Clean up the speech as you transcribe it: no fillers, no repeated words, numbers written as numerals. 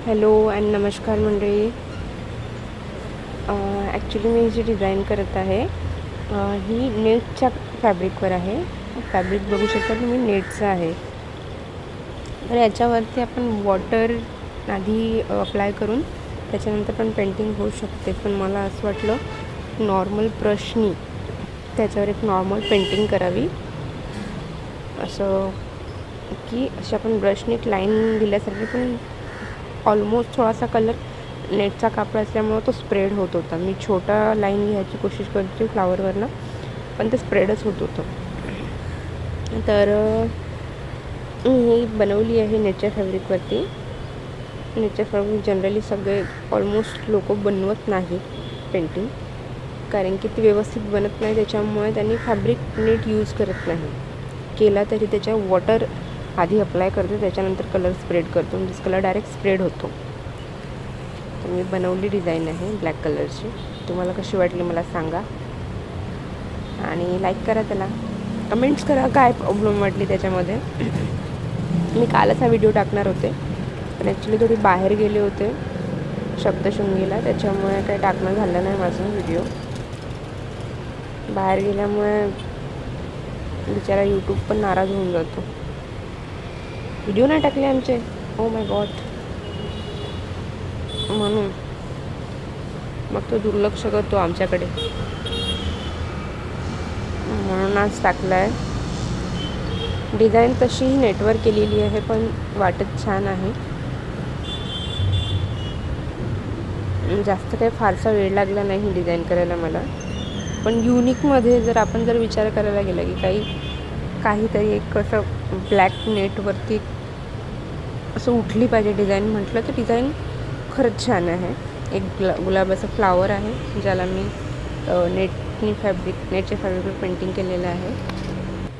Hello and नमस्कार मंडळी. Actually मी जी design करत आहे ही नेटच्या फॅब्रिकवर आहे. फॅब्रिक बघू शकता तुम्ही, नेटचं आहे. तर याच्यावरती आपण वॉटर आधी अप्लाय करून त्याच्यानंतर पण पेंटिंग होऊ शकते. पण मला असं वाटलं नॉर्मल ब्रशनी त्याच्यावर एक नॉर्मल पेंटिंग करावी, असं की अशी आपण ब्रशनी एक लाईन दिल्यासारखी, पण ऑलमोस्ट थोडासा कलर नेटचा कापड असल्यामुळं तो स्प्रेड होत होता. मी छोटा लाईन घ्यायची कोशिश करते फ्लावरवरनं, पण ते स्प्रेडच होत होतं. तर ही बनवली आहे नेटच्या फॅब्रिकवरती. नेटच्या फॅब्रिक जनरली सगळे ऑलमोस्ट लोक बनवत नाही पेंटिंग, कारण की ती व्यवस्थित बनत नाही. त्याच्यामुळे त्यांनी फॅब्रिक नीट यूज करत नाही. केला तरी त्याच्या वॉटर आधी अप्लाय करतो, त्याच्यानंतर कलर स्प्रेड करतो, म्हणजे कलर डायरेक्ट स्प्रेड होतो. तर मी बनवली डिझाईन आहे ब्लॅक कलरची. तुम्हाला कशी वाटली मला सांगा, आणि लाईक करा, त्याला कमेंट्स करा काय प्रॉब्लेम वाटली त्याच्यामध्ये. मी कालच हा व्हिडिओ टाकणार होते, पण ॲक्च्युली थोडी बाहेर गेले होते सप्तशृंगीला, त्याच्यामुळे काही टाकणं झालं नाही माझं व्हिडिओ. बाहेर गेल्यामुळे बिचारा यूट्यूब पण नाराज होऊन जातो. व्हिडिओ नाही टाकले आमचे, ओ माय गॉड, म्हणून मग तो दुर्लक्ष करतो आमच्याकडे. म्हणून आज टाकला आहे. डिझाईन तशीही नेटवर केलेली आहे, पण वाटत छान आहे. जास्त काही फारसा वेळ लागला नाही ही डिझाईन करायला मला. पण युनिकमध्ये जर आपण विचार करायला गेला की काहीतरी एक असं ब्लॅक नेटवरती असं उठली पाहिजे डिझाईन म्हटलं, तर डिझाईन खरंच छान आहे. एक गुलाबाचं फ्लावर आहे, ज्याला मी नेटच्या फॅब्रिकवर पेंटिंग केलेलं आहे.